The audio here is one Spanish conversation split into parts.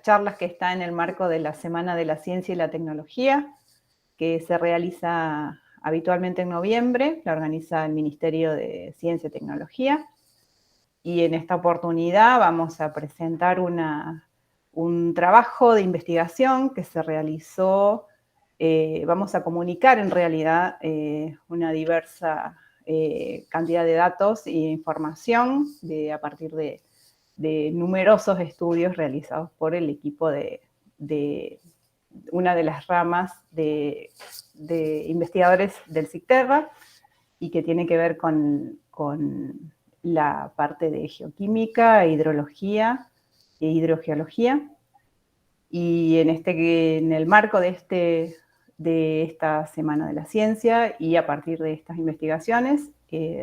charlas que está en el marco de la Semana de la Ciencia y la Tecnología, que se realiza habitualmente en noviembre, la organiza el Ministerio de Ciencia y Tecnología. Y en esta oportunidad vamos a presentar un trabajo de investigación que se realizó. Vamos a comunicar en realidad una diversa cantidad de datos e información a partir de numerosos estudios realizados por el equipo de una de las ramas de investigadores del CICTERRA, y que tiene que ver con la parte de geoquímica, hidrología e hidrogeología. Y en el marco de esta Semana de la Ciencia, y a partir de estas investigaciones,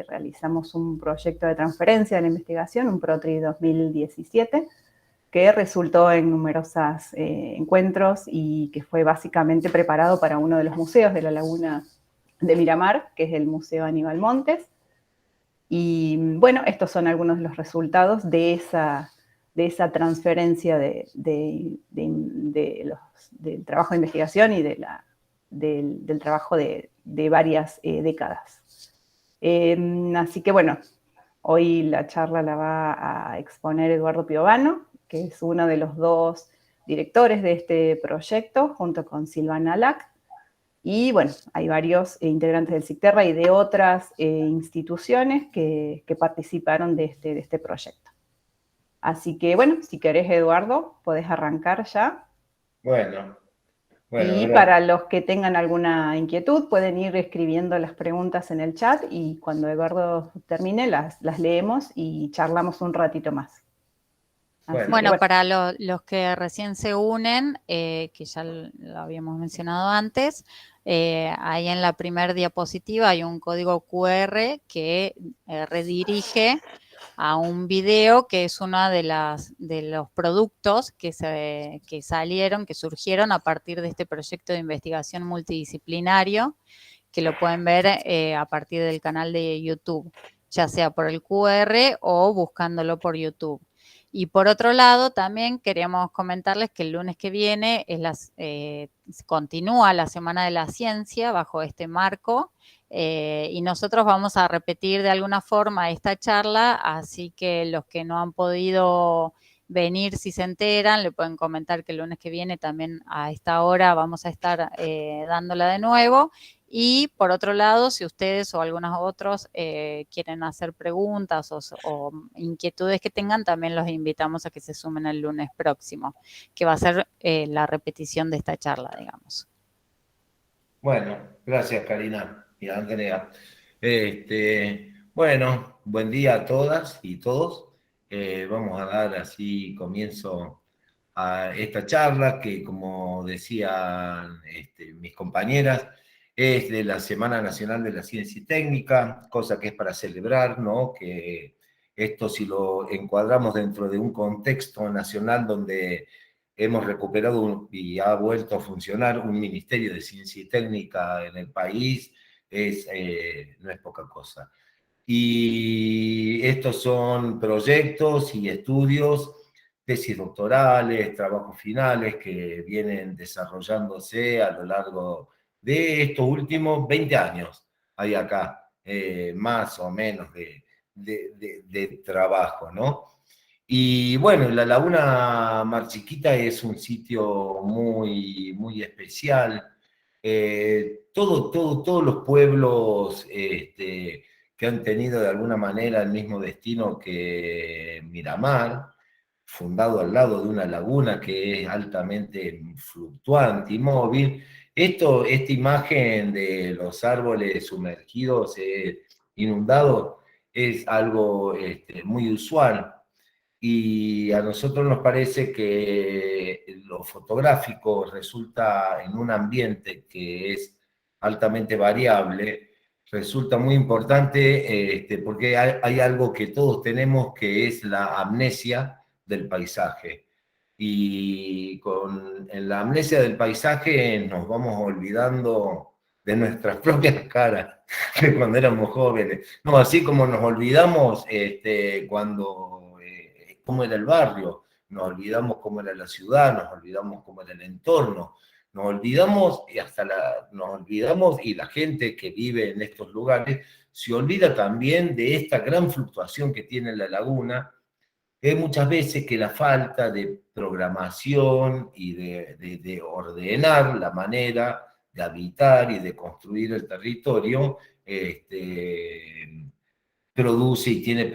realizamos un proyecto de transferencia de la investigación, un PROTRI 2017, que resultó en numerosos encuentros y que fue básicamente preparado para uno de los museos de la laguna de Miramar, que es el Museo Aníbal Montes. Y bueno, estos son algunos de los resultados de esa transferencia del trabajo de investigación y del trabajo de varias décadas. Así que bueno, hoy la charla la va a exponer Eduardo Piovano, que es uno de los dos directores de este proyecto, junto con Silvana Lac. Y bueno, hay varios integrantes del CICTERRA y de otras instituciones que participaron de este proyecto. Así que bueno, si querés, Eduardo, podés arrancar ya. Bueno, Y ahora, para los que tengan alguna inquietud, pueden ir escribiendo las preguntas en el chat, y cuando Eduardo termine las leemos y charlamos un ratito más. Así bueno, que Bueno, para los que recién se unen, que ya lo habíamos mencionado antes, ahí en la primera diapositiva hay un código QR que redirige a un video que es uno de los productos que salieron, que surgieron a partir de este proyecto de investigación multidisciplinario, que lo pueden ver a partir del canal de YouTube, ya sea por el QR o buscándolo por YouTube. Y por otro lado, también queríamos comentarles que el lunes que viene continúa la Semana de la Ciencia bajo este marco, y nosotros vamos a repetir de alguna forma esta charla, así que los que no han podido venir, si se enteran, le pueden comentar que el lunes que viene también a esta hora vamos a estar dándola de nuevo. Y por otro lado, si ustedes o algunos otros quieren hacer preguntas o inquietudes que tengan, también los invitamos a que se sumen el lunes próximo, que va a ser la repetición de esta charla, digamos. bueno, gracias Karina y Andrea. Bueno, buen día a todas y todos. Vamos a dar así comienzo a esta charla que, como decían mis compañeras, es de la Semana Nacional de la Ciencia y Técnica, cosa que es para celebrar, ¿no? Que esto, si lo encuadramos dentro de un contexto nacional donde hemos recuperado y ha vuelto a funcionar un Ministerio de Ciencia y Técnica en el país, no es poca cosa. Y estos son proyectos y estudios, tesis doctorales, trabajos finales que vienen desarrollándose a lo largo de estos últimos 20 años. Hay acá más o menos de trabajo, ¿no? Y bueno, la Laguna Mar Chiquita es un sitio muy, muy especial. Todos los pueblos que han tenido de alguna manera el mismo destino que Miramar, fundado al lado de una laguna que es altamente fluctuante y móvil. Esta imagen de los árboles sumergidos, inundados, es algo muy usual. Y a nosotros nos parece que lo fotográfico resulta en un ambiente que es altamente variable, resulta muy importante porque hay algo que todos tenemos que es la amnesia del paisaje. Y en la amnesia del paisaje nos vamos olvidando de nuestras propias caras de cuando éramos jóvenes. No, así como nos olvidamos cuando cómo era el barrio, nos olvidamos cómo era la ciudad, nos olvidamos cómo era el entorno, nos olvidamos y la gente que vive en estos lugares se olvida también de esta gran fluctuación que tiene la laguna, que muchas veces que la falta de programación y de ordenar la manera de habitar y de construir el territorio, produce y tiene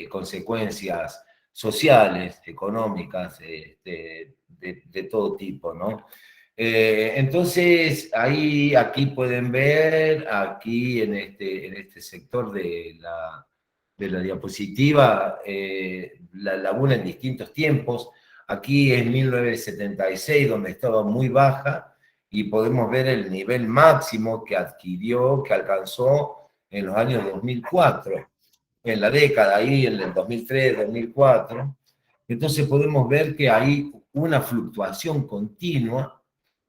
consecuencias sociales, económicas, de todo tipo, ¿no? Entonces, aquí pueden ver, aquí en este sector de la diapositiva, la laguna en distintos tiempos. Aquí es 1976, donde estaba muy baja, y podemos ver el nivel máximo que alcanzó en los años 2004, en la década ahí, en el 2003, 2004. Entonces podemos ver que hay una fluctuación continua,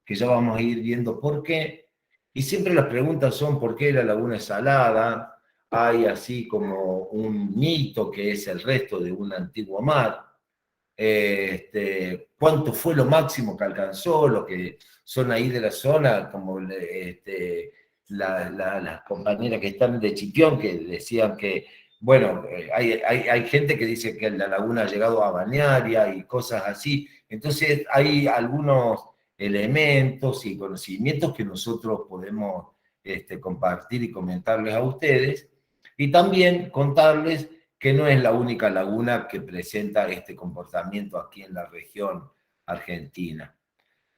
que ya vamos a ir viendo por qué, y siempre las preguntas son ¿por qué la laguna es salada? Hay así como un mito que es el resto de un antiguo mar. ¿Cuánto fue lo máximo que alcanzó? Los que son ahí de la zona, como las compañeras que están de Chipión, que decían que, bueno, hay gente que dice que la laguna ha llegado a balnearia y cosas así. Entonces hay algunos elementos y conocimientos que nosotros podemos compartir y comentarles a ustedes, y también contarles que no es la única laguna que presenta este comportamiento aquí en la región argentina.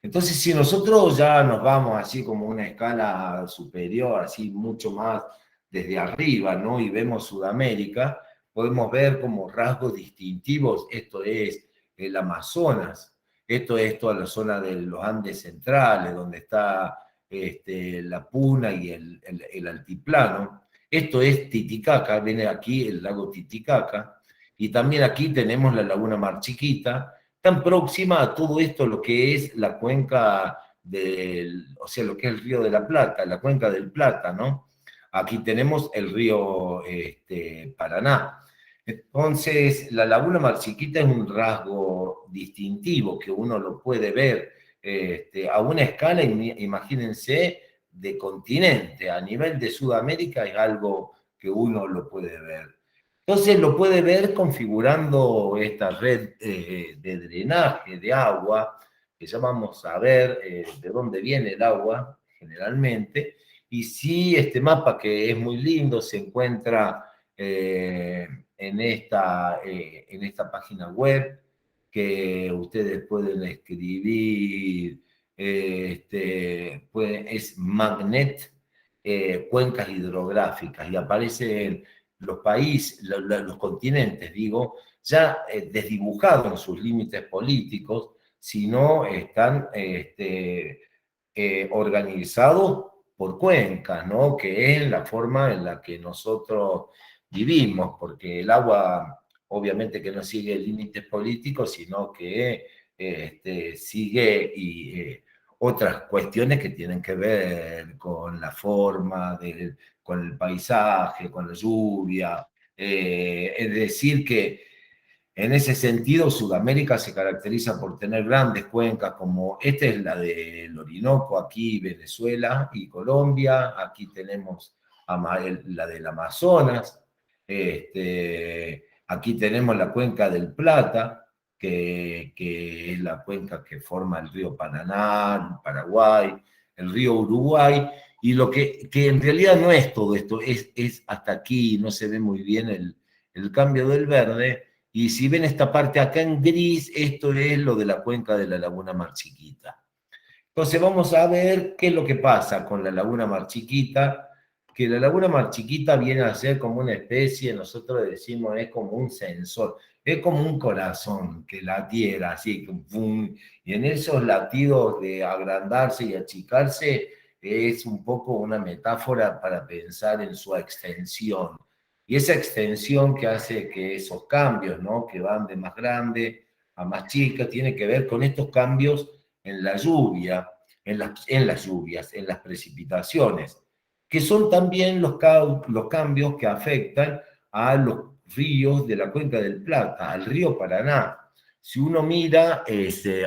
Entonces, si nosotros ya nos vamos así como una escala superior, así mucho más desde arriba, ¿no? Y vemos Sudamérica, podemos ver como rasgos distintivos, esto es el Amazonas, esto es toda la zona de los Andes centrales, donde está la Puna y el altiplano. Esto es Titicaca, viene aquí el lago Titicaca, y también aquí tenemos la laguna Mar Chiquita, tan próxima a todo esto lo que es la cuenca o sea, lo que es el río de la Plata, la cuenca del Plata, ¿no? Aquí tenemos el río Paraná. Entonces, la laguna Mar Chiquita es un rasgo distintivo que uno lo puede ver a una escala, imagínense, de continente. A nivel de Sudamérica es algo que uno lo puede ver. Entonces lo puede ver configurando esta red de drenaje de agua, que ya vamos a ver de dónde viene el agua generalmente. Y sí, este mapa, que es muy lindo, se encuentra en esta página web, que ustedes pueden escribir, es Magnet, cuencas hidrográficas, y aparecen los países, los continentes, digo, ya desdibujados en sus límites políticos, sino están organizados por cuencas, ¿no? Que es la forma en la que nosotros vivimos, porque el agua obviamente que no sigue límites políticos, sino que sigue otras cuestiones que tienen que ver con la forma, con el paisaje, con la lluvia. Es decir, que en ese sentido Sudamérica se caracteriza por tener grandes cuencas, como esta es la del Orinoco, aquí Venezuela y Colombia. Aquí tenemos la del Amazonas. Aquí tenemos la cuenca del Plata, que es la cuenca que forma el río Paraná, el Paraguay, el río Uruguay, y lo que en realidad no es todo esto, es hasta aquí, no se ve muy bien el cambio del verde, y si ven esta parte acá en gris, esto es lo de la cuenca de la laguna Mar Chiquita. Entonces vamos a ver qué es lo que pasa con la laguna Mar Chiquita, que la laguna Mar Chiquita viene a ser como una especie, nosotros decimos, es como un sensor, es como un corazón que latiera así, y en esos latidos de agrandarse y achicarse es un poco una metáfora para pensar en su extensión. Y esa extensión que hace que esos cambios, ¿no? Que van de más grande a más chica, tiene que ver con estos cambios en la lluvia, en las lluvias, en las precipitaciones, que son también los cambios que afectan a los ríos de la cuenca del Plata, al río Paraná. Si uno mira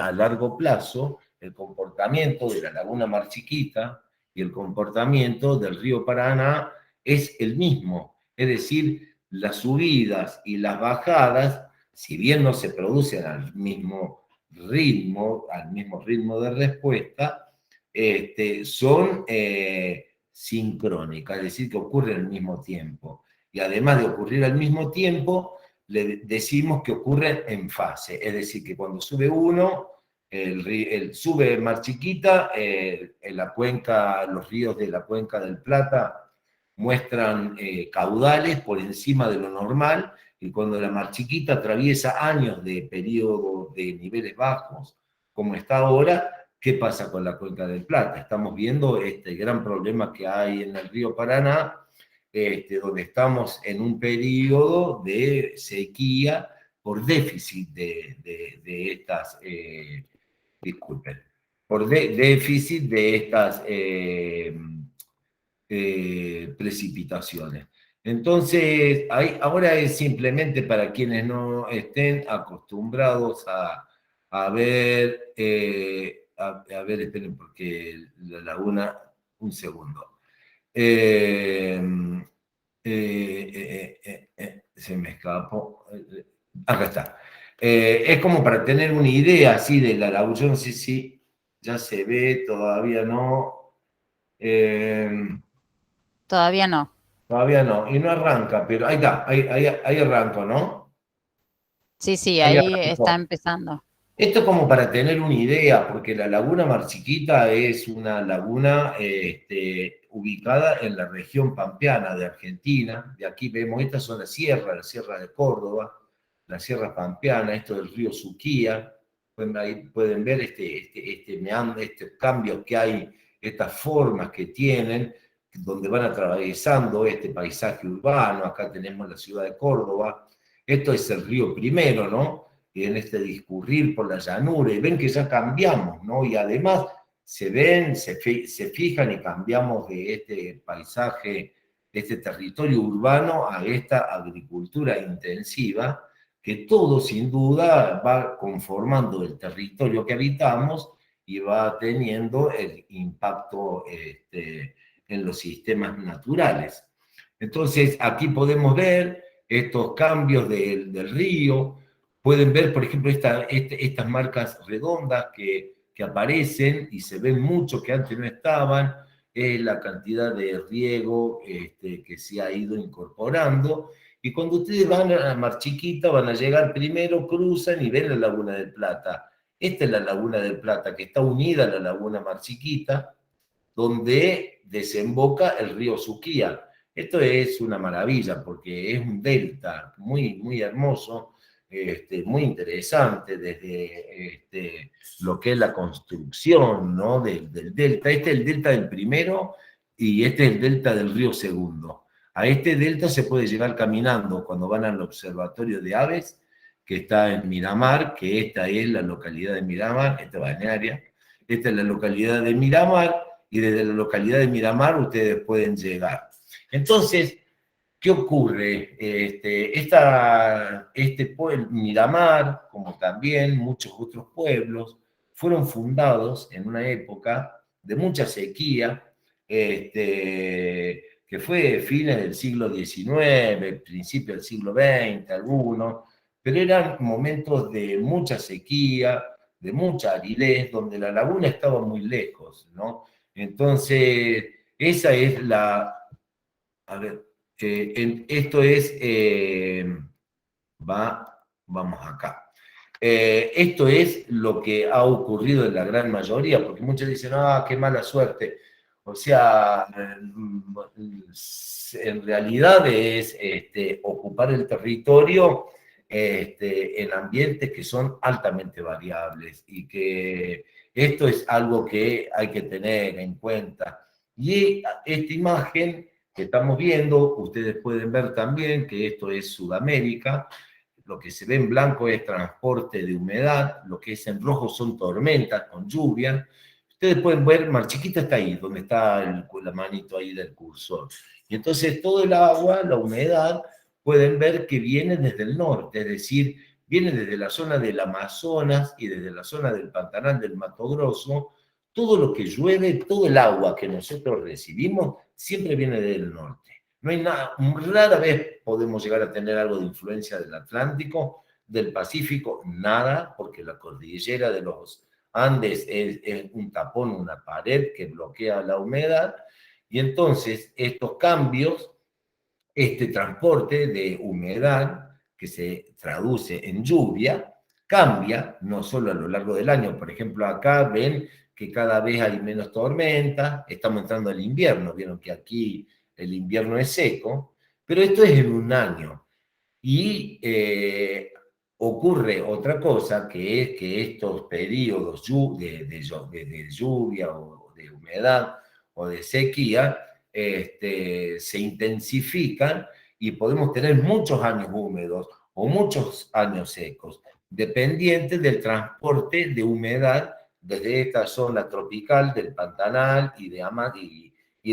a largo plazo, el comportamiento de la laguna Mar Chiquita y el comportamiento del río Paraná es el mismo. Es decir, las subidas y las bajadas, si bien no se producen al mismo ritmo de respuesta, son sincrónicas, es decir, que ocurren al mismo tiempo. Y además de ocurrir al mismo tiempo, le decimos que ocurren en fase, es decir, que cuando sube uno, sube Mar Chiquita, en la cuenca, los ríos de la cuenca del Plata muestran caudales por encima de lo normal, y cuando la Mar Chiquita atraviesa años de periodo de niveles bajos, como está ahora, ¿qué pasa con la cuenca del Plata? Estamos viendo este gran problema que hay en el río Paraná, donde estamos en un periodo de sequía por déficit de estas, disculpen, por déficit de estas precipitaciones. Entonces, ahora es simplemente para quienes no estén acostumbrados a ver, a ver, esperen, porque la laguna, un segundo. Se me escapó. Acá está. Es como para tener una idea así de la laguna. Yo no sé si ya se ve, todavía no. Todavía no. Todavía no, y no arranca, pero ahí está, ahí arranco, ¿no? Sí, Ahí ahí arrancó. está empezando. Esto es como para tener una idea, porque la laguna Mar Chiquita es una laguna ubicada en la región pampeana de Argentina. De aquí vemos, estas son la sierra de Córdoba, la sierra pampeana, esto del río Suquía. Ahí pueden ver estos cambios que hay, estas formas que tienen, donde van atravesando este paisaje urbano. Acá tenemos la ciudad de Córdoba. Esto es el río Primero, ¿no? Y en este discurrir por la llanura, y ven que ya cambiamos, ¿no? Y además se ven, se fijan y cambiamos de este paisaje, de este territorio urbano a esta agricultura intensiva, que todo sin duda va conformando el territorio que habitamos y va teniendo el impacto en los sistemas naturales. Entonces, aquí podemos ver estos cambios del río. Pueden ver, por ejemplo, estas marcas redondas que aparecen y se ven mucho que antes no estaban, es la cantidad de riego que se ha ido incorporando. Y cuando ustedes van a Mar Chiquita, van a llegar primero, cruzan y ven la Laguna del Plata. Esta es la Laguna del Plata, que está unida a la Laguna Mar Chiquita, donde desemboca el río Suquía. Esto es una maravilla porque es un delta muy, muy hermoso, muy interesante desde lo que es la construcción, ¿no? del delta. Este es el delta del Primero y este es el delta del río Segundo. A este delta se puede llegar caminando cuando van al observatorio de aves, que está en Miramar, que esta es la localidad de Miramar, esta balnearia. Esta es la localidad de Miramar, y desde la localidad de Miramar ustedes pueden llegar. Entonces, ¿qué ocurre? Pueblo, Miramar, como también muchos otros pueblos, fueron fundados en una época de mucha sequía, que fue fines del siglo XIX, principio del siglo XX, algunos, pero eran momentos de mucha sequía, de mucha aridez, donde la laguna estaba muy lejos, ¿no? Entonces, esa es la... A ver, esto es... vamos acá. Esto es lo que ha ocurrido en la gran mayoría, porque muchos dicen, ah, qué mala suerte. O sea, en realidad es ocupar el territorio en ambientes que son altamente variables y que esto es algo que hay que tener en cuenta. Y esta imagen que estamos viendo, ustedes pueden ver también que esto es Sudamérica. Lo que se ve en blanco es transporte de humedad, lo que es en rojo son tormentas con lluvia. Ustedes pueden ver, Mar Chiquita está ahí, donde está la manito ahí del cursor. Y entonces todo el agua, la humedad, pueden ver que viene desde el norte, es decir, viene desde la zona del Amazonas y desde la zona del Pantanal del Mato Grosso. Todo lo que llueve, todo el agua que nosotros recibimos, siempre viene del norte. No hay nada, rara vez podemos llegar a tener algo de influencia del Atlántico, del Pacífico, nada, porque la cordillera de los Andes es un tapón, una pared que bloquea la humedad, y entonces estos cambios, este transporte de humedad que se traduce en lluvia, cambia no solo a lo largo del año. Por ejemplo, acá ven que cada vez hay menos tormenta, estamos entrando al invierno, vieron que aquí el invierno es seco, pero esto es en un año. Y ocurre otra cosa, que es que estos periodos de lluvia o de humedad o de sequía se intensifican y podemos tener muchos años húmedos o muchos años secos, dependientes del transporte de humedad desde esta zona tropical del Pantanal y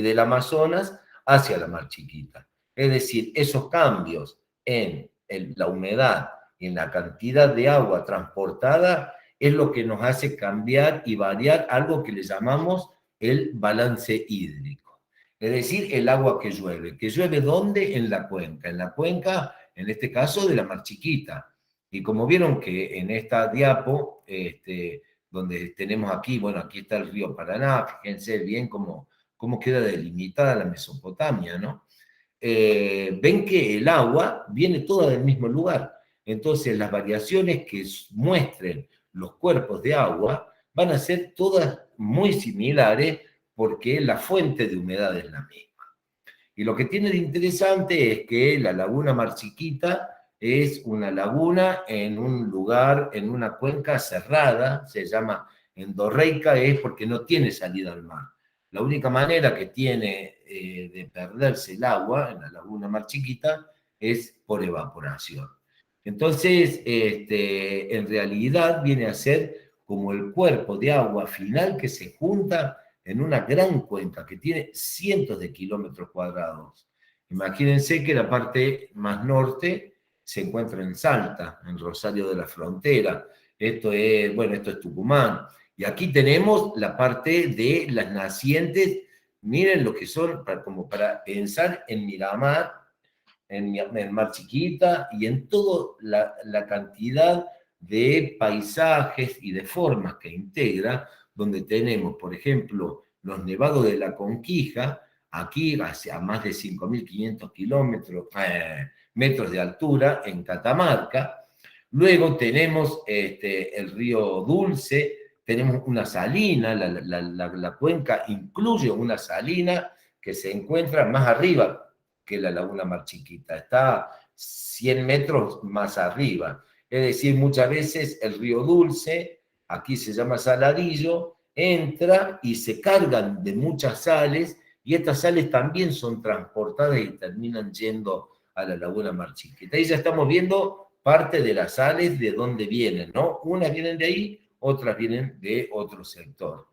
del Amazonas hacia la Mar Chiquita. Es decir, esos cambios en la humedad y en la cantidad de agua transportada es lo que nos hace cambiar y variar algo que le llamamos el balance hídrico. Es decir, el agua que llueve. ¿Que llueve dónde? En la cuenca, en este caso, de la Mar Chiquita. Y como vieron que en esta diapo, donde tenemos aquí, bueno, aquí está el río Paraná, fíjense bien cómo queda delimitada la Mesopotamia, ¿no? Ven que el agua viene toda del mismo lugar. Entonces, las variaciones que muestren los cuerpos de agua van a ser todas muy similares porque la fuente de humedad es la misma. Y lo que tiene de interesante es que la laguna Mar Chiquita es una laguna en un lugar, en una cuenca cerrada, se llama endorreica, es porque no tiene salida al mar. La única manera que tiene de perderse el agua en la laguna Mar Chiquita es por evaporación. Entonces, en realidad viene a ser como el cuerpo de agua final que se junta en una gran cuenca que tiene cientos de kilómetros cuadrados. Imagínense que la parte más norte se encuentra en Salta, en Rosario de la Frontera. Esto es Tucumán. Y aquí tenemos la parte de las nacientes. Miren lo que son, como para pensar en Miramar, en Mar Chiquita y en toda la cantidad de paisajes y de formas que integra, donde tenemos, por ejemplo, los nevados de la Conquija, aquí a más de 5.500 metros de altura en Catamarca. Luego tenemos el río Dulce, tenemos una salina, la cuenca incluye una salina que se encuentra más arriba que la laguna Mar Chiquita, está 100 metros más arriba. Es decir, muchas veces el río Dulce, aquí se llama Saladillo, entra y se cargan de muchas sales, y estas sales también son transportadas y terminan yendo a la laguna Mar Chiquita. Ahí ya estamos viendo parte de las sales de dónde vienen, ¿no? Unas vienen de ahí, otras vienen de otro sector.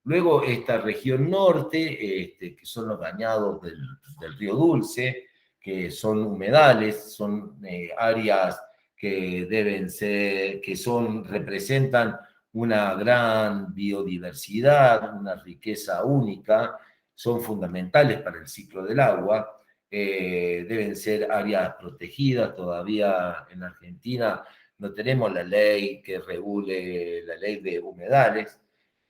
Luego esta región norte, que son los bañados del río Dulce, que son humedales, son áreas que representan una gran biodiversidad, una riqueza única, son fundamentales para el ciclo del agua, deben ser áreas protegidas. Todavía en Argentina no tenemos la ley que regule la ley de humedales.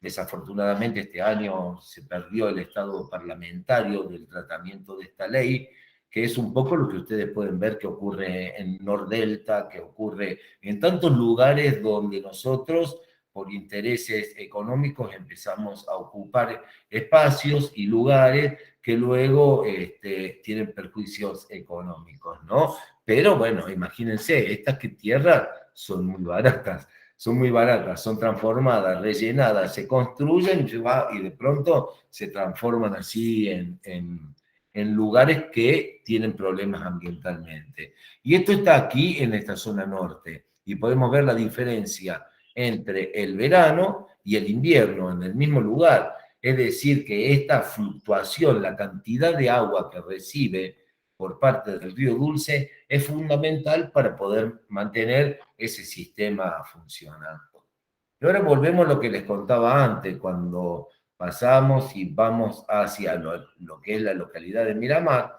Desafortunadamente este año se perdió el estado parlamentario del tratamiento de esta ley, que es un poco lo que ustedes pueden ver que ocurre en Nordelta, que ocurre en tantos lugares donde nosotros, por intereses económicos, empezamos a ocupar espacios y lugares que luego tienen perjuicios económicos, ¿no? Pero bueno, imagínense, estas tierras son muy baratas, son transformadas, rellenadas, se construyen y de pronto se transforman así en lugares que tienen problemas ambientalmente. Y esto está aquí en esta zona norte, y podemos ver la diferencia entre el verano y el invierno en el mismo lugar. Es decir, que esta fluctuación, la cantidad de agua que recibe por parte del río Dulce es fundamental para poder mantener ese sistema funcionando. Y ahora volvemos a lo que les contaba antes, cuando pasamos y vamos hacia lo que es la localidad de Miramar,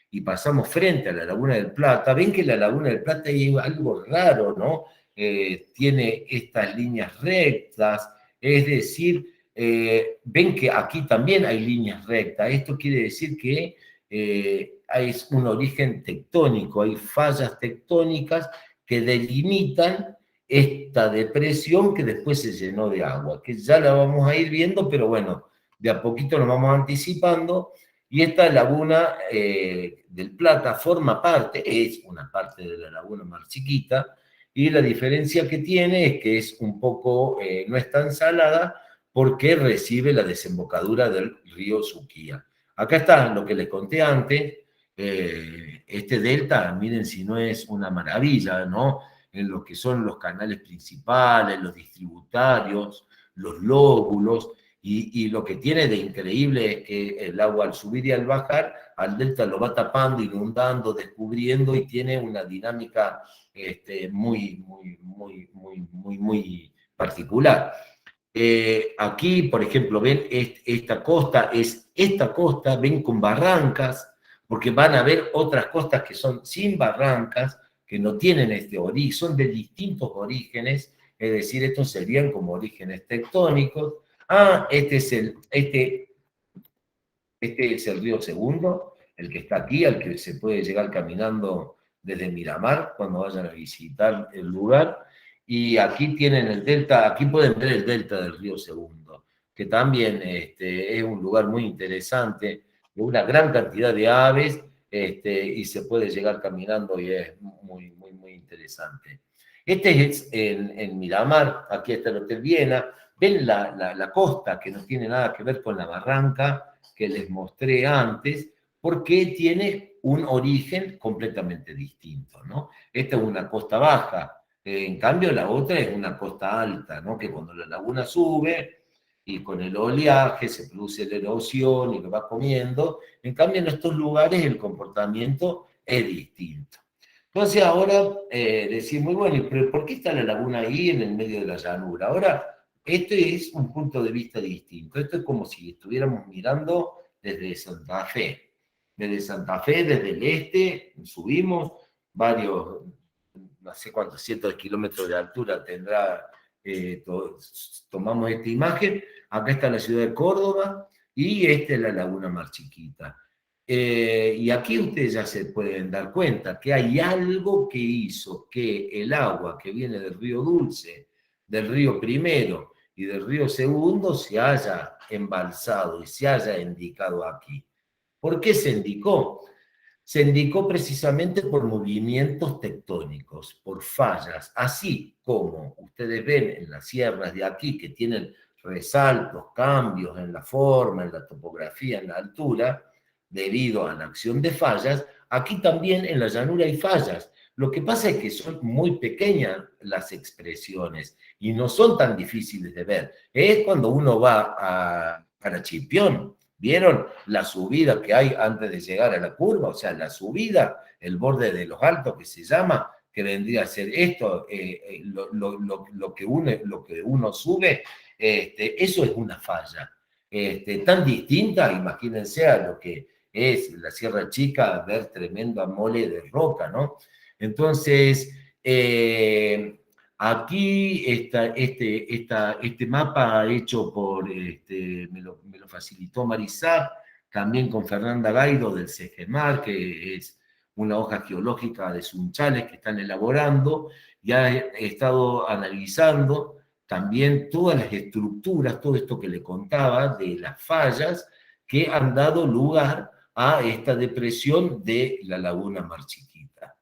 y pasamos frente a la Laguna del Plata, ven que la Laguna del Plata hay algo raro, ¿no? Tiene estas líneas rectas, es decir, ven que aquí también hay líneas rectas. Esto quiere decir que hay un origen tectónico, hay fallas tectónicas que delimitan esta depresión que después se llenó de agua, que ya la vamos a ir viendo, pero bueno, de a poquito nos vamos anticipando. Y esta laguna del Plata forma parte, es una parte de la laguna Mar Chiquita, y la diferencia que tiene es que es un poco, no es tan salada, porque recibe la desembocadura del río Suquía. Acá está lo que les conté antes, este delta, miren si no es una maravilla, ¿no? En lo que son los canales principales, los distributarios, los lóbulos, y lo que tiene de increíble es que el agua al subir y al bajar, al delta lo va tapando, inundando, descubriendo, y tiene una dinámica muy particular. Aquí, por ejemplo, ven esta costa, ven con barrancas, porque van a ver otras costas que son sin barrancas, que no tienen este origen, son de distintos orígenes, es decir, estos serían como orígenes tectónicos. Este es el río Segundo, el que está aquí, al que se puede llegar caminando desde Miramar, cuando vayan a visitar el lugar. Y aquí tienen el delta, aquí pueden ver el delta del río Segundo, que también es un lugar muy interesante, de una gran cantidad de aves, y se puede llegar caminando y es muy interesante. Este es en Miramar, aquí está el Hotel Viena. Ven la costa, que no tiene nada que ver con la barranca que les mostré antes, porque tiene un origen completamente distinto, ¿no? Esta es una costa baja, en cambio la otra es una costa alta, ¿no? Que cuando la laguna sube y con el oleaje se produce la erosión y lo va comiendo, en cambio en estos lugares el comportamiento es distinto. Entonces ahora decir, muy bueno, pero ¿por qué está la laguna ahí en el medio de la llanura? Ahora, esto es un punto de vista distinto. Esto es como si estuviéramos mirando desde Santa Fe. Desde Santa Fe, desde el este, subimos varios, no sé cuántos cientos de kilómetros de altura tendrá, tomamos esta imagen. Acá está la ciudad de Córdoba y esta es la laguna Mar Chiquita. Y aquí ustedes ya se pueden dar cuenta que hay algo que hizo que el agua que viene del río Dulce, del río Primero y del río Segundo se haya embalsado y se haya indicado aquí. ¿Por qué se indicó? Se indicó precisamente por movimientos tectónicos, por fallas, así como ustedes ven en las sierras de aquí que tienen resaltos, cambios en la forma, en la topografía, en la altura, debido a la acción de fallas, aquí también en la llanura hay fallas. Lo que pasa es que son muy pequeñas las expresiones y no son tan difíciles de ver. Es cuando uno va a Carachipión, ¿vieron la subida que hay antes de llegar a la curva? O sea, la subida, el borde de los altos que se llama, que vendría a ser esto, lo que uno sube, eso es una falla. Tan distinta, imagínense a lo que es la Sierra Chica, ver tremenda mole de roca, ¿no? Entonces, aquí está este mapa hecho por, me lo facilitó Marisá, también con Fernanda Gaido del CEGEMAR, que es una hoja geológica de Sunchales que están elaborando. Ya he estado analizando también todas las estructuras, todo esto que le contaba de las fallas que han dado lugar a esta depresión de la laguna Mar Chiquita.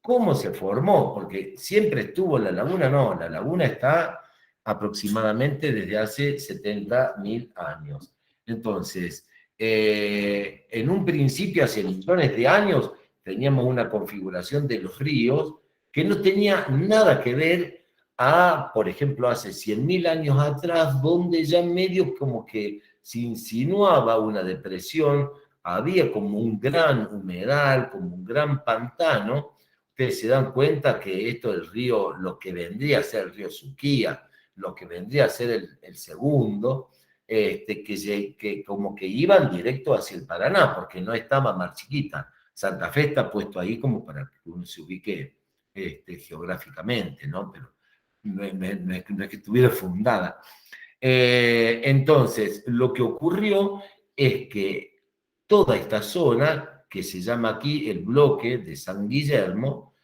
¿Cómo se formó? Porque siempre estuvo la laguna, no, la laguna está aproximadamente desde hace 70.000 años. Entonces, en un principio, hace millones de años, teníamos una configuración de los ríos que no tenía nada que ver a, por ejemplo, hace 100.000 años atrás, donde ya medio como que se insinuaba una depresión había como un gran humedal, como un gran pantano. Ustedes se dan cuenta que esto del río, lo que vendría a ser el río Suquía, lo que vendría a ser el segundo, que como que iban directo hacia el Paraná, porque no estaba Mar Chiquita. Santa Fe está puesto ahí como para que uno se ubique geográficamente, ¿no? Pero no es que estuviera fundada. Entonces, lo que ocurrió es que toda esta zona, que se llama aquí el bloque de San Guillermo,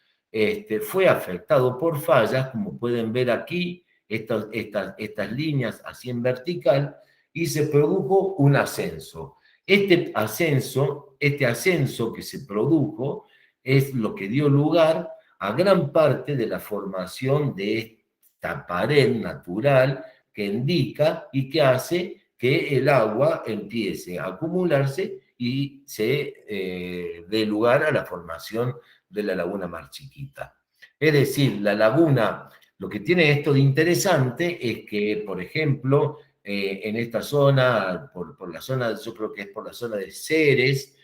fue afectado por fallas, como pueden ver aquí, estas líneas así en vertical, y se produjo un ascenso. Este ascenso que se produjo es lo que dio lugar a gran parte de la formación de esta pared natural que indica y que hace que el agua empiece a acumularse y se dé lugar a la formación de la laguna Mar Chiquita. Es decir, la laguna, lo que tiene esto de interesante es que, por ejemplo, en esta zona, por la zona, yo creo que es por la zona de Ceres,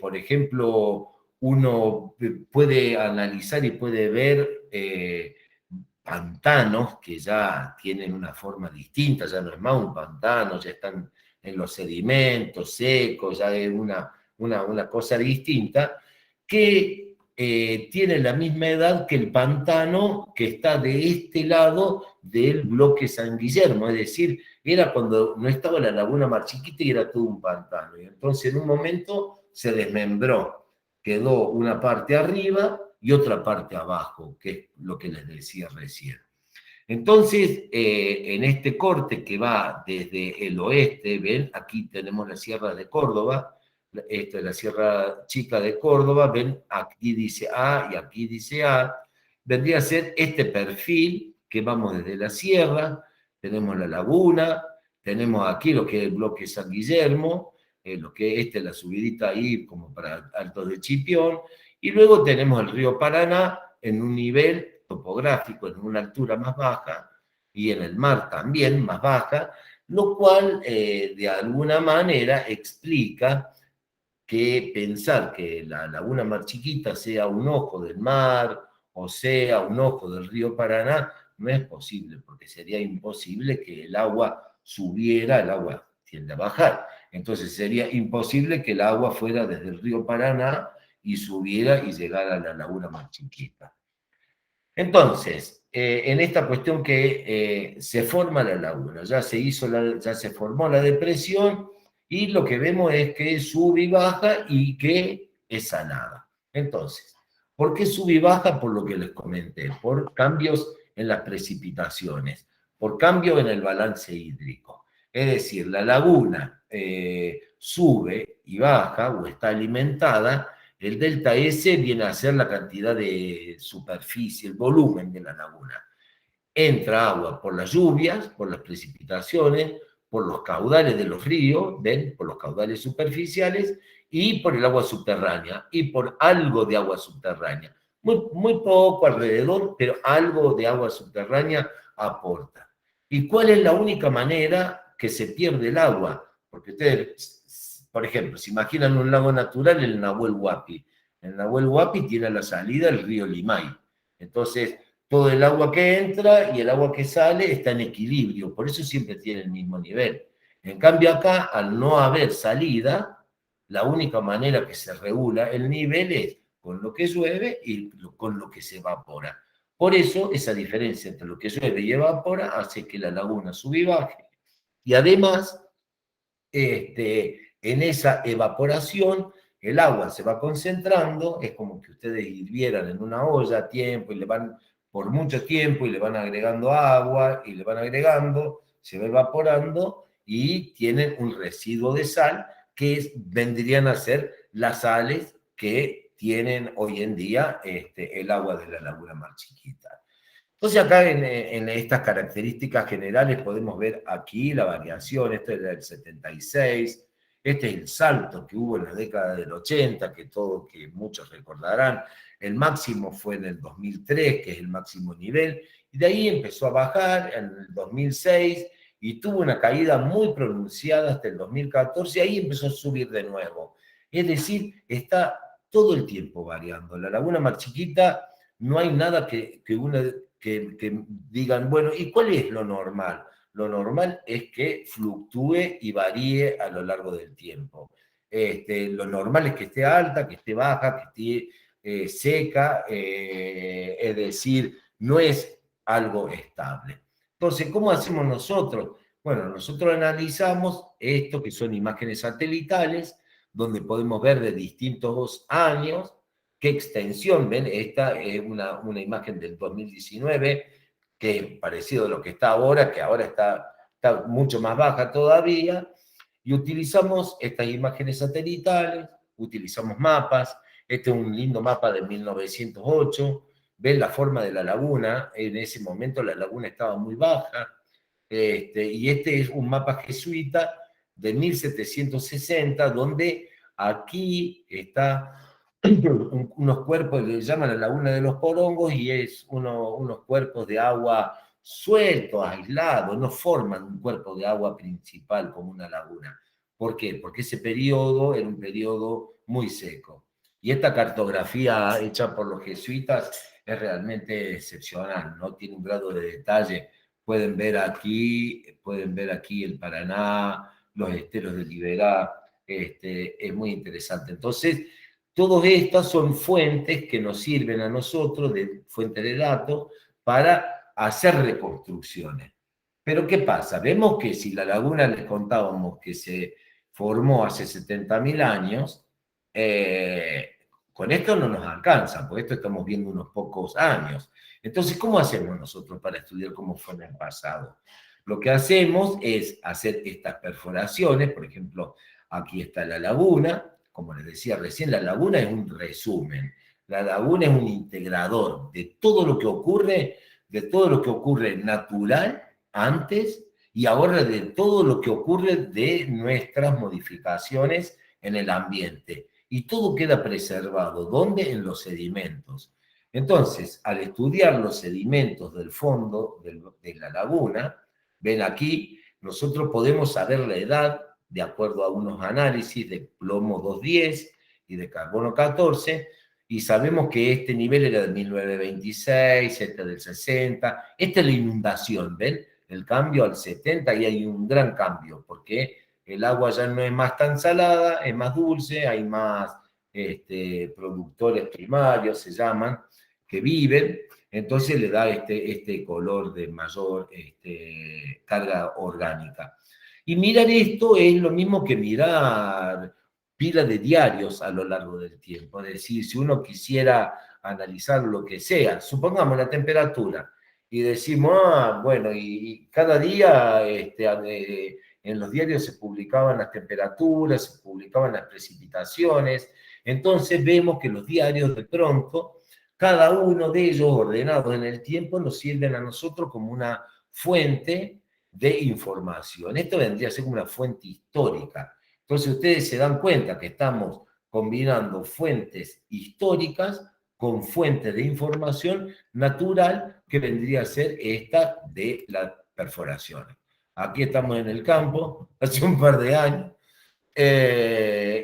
por ejemplo, uno puede analizar y puede ver pantanos que ya tienen una forma distinta, ya no es más un pantano, ya están en los sedimentos secos, ya es una cosa distinta, que tiene la misma edad que el pantano que está de este lado del bloque San Guillermo, es decir, era cuando no estaba la laguna Mar Chiquita y era todo un pantano, y entonces en un momento se desmembró, quedó una parte arriba y otra parte abajo, que es lo que les decía recién. Entonces, en este corte que va desde el oeste, ven, aquí tenemos la Sierra de Córdoba, esta es la Sierra Chica de Córdoba, ven, aquí dice A y aquí dice A, vendría a ser este perfil que vamos desde la sierra, tenemos la laguna, tenemos aquí lo que es el bloque San Guillermo, lo que es la subidita ahí como para Altos de Chipión, y luego tenemos el río Paraná en un nivel topográfico, en una altura más baja, y en el mar también más baja, lo cual de alguna manera explica que pensar que la laguna Mar Chiquita sea un ojo del mar o sea un ojo del río Paraná no es posible, porque sería imposible que el agua subiera, el agua tiende a bajar. Entonces sería imposible que el agua fuera desde el río Paraná y subiera y llegara a la laguna Mar Chiquita. Entonces, en esta cuestión que se forma la laguna, ya se formó la depresión y lo que vemos es que sube y baja y que es salada. Entonces, ¿por qué sube y baja? Por lo que les comenté, por cambios en las precipitaciones, por cambio en el balance hídrico. Es decir, la laguna sube y baja o está alimentada. El delta S viene a ser la cantidad de superficie, el volumen de la laguna. Entra agua por las lluvias, por las precipitaciones, por los caudales de los ríos, ¿ven? Por los caudales superficiales y por el agua subterránea y por algo de agua subterránea. Muy poco alrededor, pero algo de agua subterránea aporta. ¿Y cuál es la única manera que se pierde el agua? Porque ustedes, por ejemplo, se imaginan un lago natural, el Nahuel Huapi. El Nahuel Huapi tiene a la salida el río Limay. Entonces, todo el agua que entra y el agua que sale está en equilibrio, por eso siempre tiene el mismo nivel. En cambio acá, al no haber salida, la única manera que se regula el nivel es con lo que llueve y con lo que se evapora. Por eso, esa diferencia entre lo que llueve y evapora hace que la laguna sube y baje. Y además, en esa evaporación, el agua se va concentrando, es como que ustedes hirvieran en una olla a tiempo y le van por mucho tiempo y le van agregando agua y le van agregando, se va evaporando y tienen un residuo de sal que vendrían a ser las sales que tienen hoy en día el agua de la laguna Mar Chiquita. Entonces acá en estas características generales podemos ver aquí la variación, esto es del 76, este es el salto que hubo en la década del 80, que muchos recordarán, el máximo fue en el 2003, que es el máximo nivel, y de ahí empezó a bajar en el 2006, y tuvo una caída muy pronunciada hasta el 2014, y ahí empezó a subir de nuevo. Es decir, está todo el tiempo variando. La Laguna Mar Chiquita, no hay nada que digan, bueno, ¿y cuál es lo normal? Lo normal es que fluctúe y varíe a lo largo del tiempo. Lo normal es que esté alta, que esté baja, que esté seca, es decir, no es algo estable. Entonces, ¿cómo hacemos nosotros? Bueno, nosotros analizamos esto, que son imágenes satelitales, donde podemos ver de distintos años qué extensión. Ven, esta es una imagen del 2019, que es parecido a lo que está ahora, que ahora está mucho más baja todavía, y utilizamos estas imágenes satelitales, utilizamos mapas. Este es un lindo mapa de 1908, ven la forma de la laguna. En ese momento la laguna estaba muy baja, y este es un mapa jesuita de 1760, donde aquí está unos cuerpos que le llaman la laguna de los Porongos, y es unos cuerpos de agua sueltos, aislados, no forman un cuerpo de agua principal como una laguna. ¿Por qué? Porque ese periodo era un periodo muy seco. Y esta cartografía hecha por los jesuitas es realmente excepcional, ¿no? Tiene un grado de detalle. Pueden ver aquí el Paraná, los esteros de Liberá, es muy interesante. Entonces, todas estas son fuentes que nos sirven a nosotros, de fuente de datos, para hacer reconstrucciones. Pero ¿qué pasa? Vemos que si la laguna, les contábamos que se formó hace 70.000 años, con esto no nos alcanza, porque esto estamos viendo unos pocos años. Entonces, ¿cómo hacemos nosotros para estudiar cómo fue en el pasado? Lo que hacemos es hacer estas perforaciones. Por ejemplo, aquí está la laguna. Como les decía recién, la laguna es un resumen. La laguna es un integrador de todo lo que ocurre natural antes, y ahora de todo lo que ocurre de nuestras modificaciones en el ambiente. Y todo queda preservado. ¿Dónde? En los sedimentos. Entonces, al estudiar los sedimentos del fondo de la laguna, ven aquí, nosotros podemos saber la edad de acuerdo a unos análisis de plomo 210 y de carbono 14, y sabemos que este nivel era de 1926, este del 60. Esta es la inundación, ¿ven? El cambio al 70, y hay un gran cambio, porque el agua ya no es más tan salada, es más dulce, hay más productores primarios, se llaman, que viven, entonces le da este color de mayor carga orgánica. Y mirar esto es lo mismo que mirar pila de diarios a lo largo del tiempo. Es decir, si uno quisiera analizar lo que sea, supongamos la temperatura, y decimos, bueno, y cada día en los diarios se publicaban las temperaturas, se publicaban las precipitaciones. Entonces vemos que los diarios, de pronto, cada uno de ellos, ordenados en el tiempo, nos sirven a nosotros como una fuente de información. Esto vendría a ser como una fuente histórica. Entonces ustedes se dan cuenta que estamos combinando fuentes históricas con fuentes de información natural, que vendría a ser esta de la perforación. Aquí estamos en el campo, hace un par de años,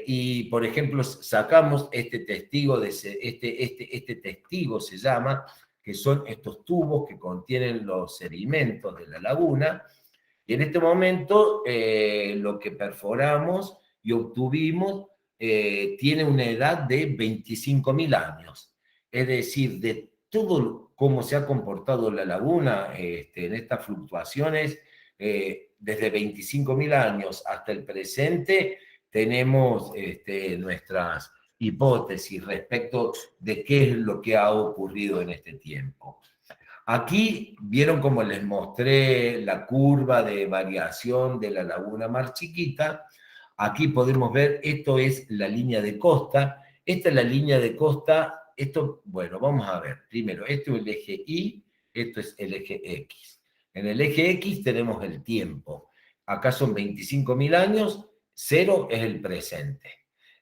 y por ejemplo sacamos este testigo, este testigo se llama, que son estos tubos que contienen los sedimentos de la laguna, y en este momento lo que perforamos y obtuvimos tiene una edad de 25.000 años. Es decir, de todo cómo se ha comportado la laguna en estas fluctuaciones, desde 25.000 años hasta el presente, tenemos nuestras hipótesis respecto de qué es lo que ha ocurrido en este tiempo. Aquí vieron como les mostré la curva de variación de la Laguna Mar Chiquita. Aquí podemos ver, esto es la línea de costa. Esta es la línea de costa. Esto, bueno, vamos a ver. Primero, esto es el eje Y, esto es el eje X. En el eje X tenemos el tiempo. Acá son 25.000 años, 0 es el presente.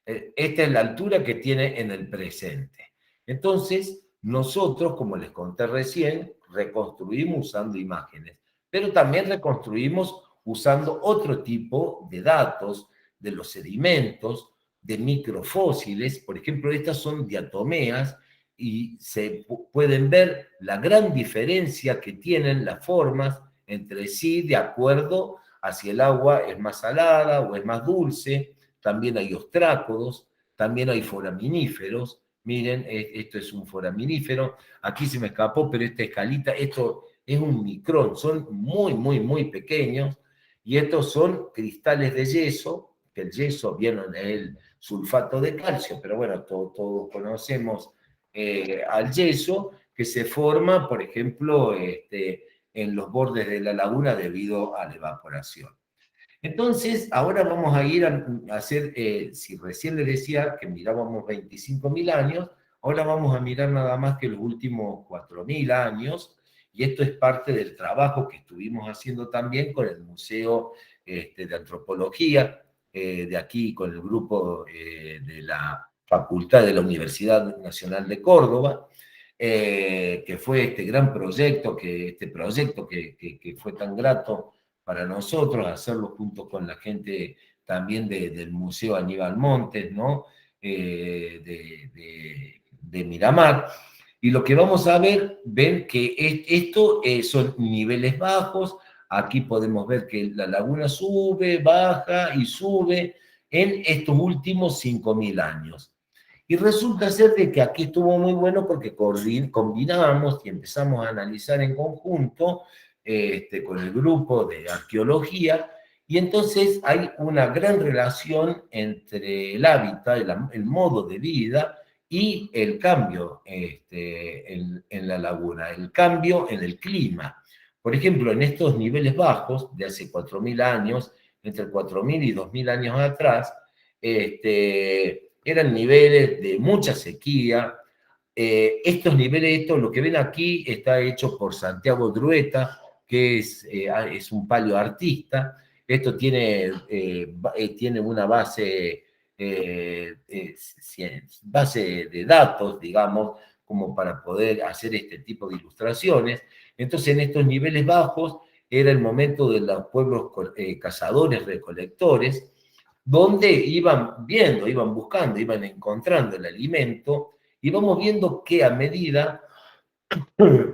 Esta es la altura que tiene en el presente. Entonces, nosotros, como les conté recién, reconstruimos usando imágenes, pero también reconstruimos usando otro tipo de datos de los sedimentos, de microfósiles. Por ejemplo, estas son diatomeas y se pueden ver la gran diferencia que tienen las formas entre sí de acuerdo a si el agua es más salada o es más dulce. También hay ostrácodos, también hay foraminíferos. Miren, esto es un foraminífero. Aquí se me escapó, pero esta escalita, esto es un micrón, son muy, muy, muy pequeños. Y estos son cristales de yeso, que el yeso viene en el sulfato de calcio, pero bueno, todos conocemos al yeso, que se forma, por ejemplo, en los bordes de la laguna debido a la evaporación. Entonces, ahora vamos a ir a hacer, si recién les decía que mirábamos 25.000 años, ahora vamos a mirar nada más que los últimos 4.000 años, y esto es parte del trabajo que estuvimos haciendo también con el Museo de Antropología, de aquí, con el grupo de la Facultad de la Universidad Nacional de Córdoba, que fue este gran proyecto, que fue tan grato para nosotros, hacerlo junto con la gente también del Museo Aníbal Montes, ¿no? De Miramar. Y lo que vamos a ver, ven que esto son niveles bajos. Aquí podemos ver que la laguna sube, baja y sube en estos últimos 5.000 años. Y resulta ser de que aquí estuvo muy bueno porque combinamos y empezamos a analizar en conjunto con el grupo de arqueología, y entonces hay una gran relación entre el hábitat, el modo de vida y el cambio en la laguna, el cambio en el clima. Por ejemplo, en estos niveles bajos de hace 4.000 años, entre 4.000 y 2.000 años atrás, eran niveles de mucha sequía. Estos niveles, lo que ven aquí está hecho por Santiago Drueta, que es un paleoartista. Esto tiene una base de datos, digamos, como para poder hacer este tipo de ilustraciones. Entonces, en estos niveles bajos era el momento de los pueblos cazadores, recolectores, donde iban viendo, iban buscando, iban encontrando el alimento, y vamos viendo que a medida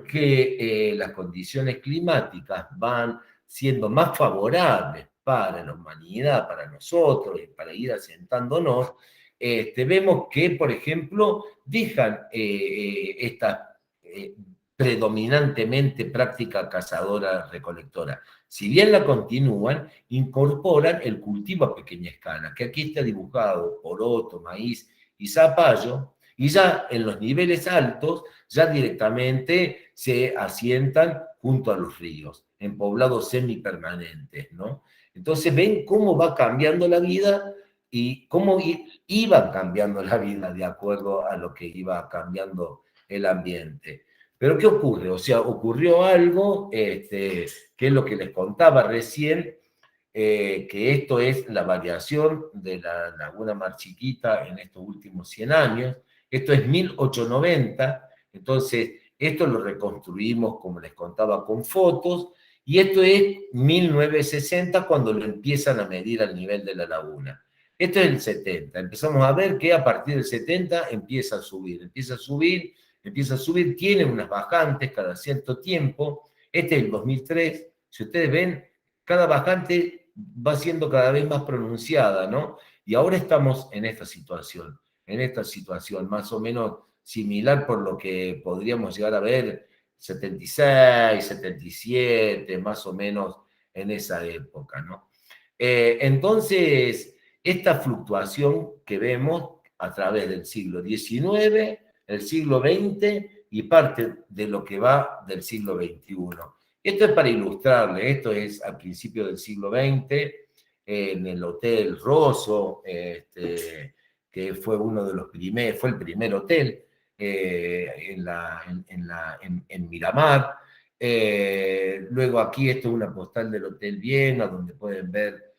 que las condiciones climáticas van siendo más favorables para la humanidad, para nosotros, y para ir asentándonos, vemos que, por ejemplo, dejan esta predominantemente práctica cazadora-recolectora. Si bien la continúan, incorporan el cultivo a pequeña escala, que aquí está dibujado: poroto, maíz y zapallo, y ya en los niveles altos, ya directamente se asientan junto a los ríos, en poblados semipermanentes, ¿no? Entonces ven cómo va cambiando la vida y cómo iban cambiando la vida de acuerdo a lo que iba cambiando el ambiente. Pero ¿qué ocurre? O sea, ocurrió algo, que es lo que les contaba recién, que esto es la variación de la laguna Mar Chiquita en estos últimos 100 años. Esto es 1890, entonces esto lo reconstruimos, como les contaba, con fotos, y esto es 1960 cuando lo empiezan a medir al nivel de la laguna. Esto es el 70, empezamos a ver que a partir del 70 empieza a subir, tiene unas bajantes cada cierto tiempo. Este es el 2003, si ustedes ven, cada bajante va siendo cada vez más pronunciada, ¿no? Y ahora estamos en esta situación más o menos similar, por lo que podríamos llegar a ver 76, 77, más o menos en esa época, ¿no? Entonces, esta fluctuación que vemos a través del siglo XIX, el siglo XX y parte de lo que va del siglo XXI. Esto es para ilustrarle, esto es al principio del siglo XX, en el Hotel Rosso, que fue uno de los primeros, fue el primer hotel en Miramar. Luego aquí esto es una postal del Hotel Viena, donde pueden ver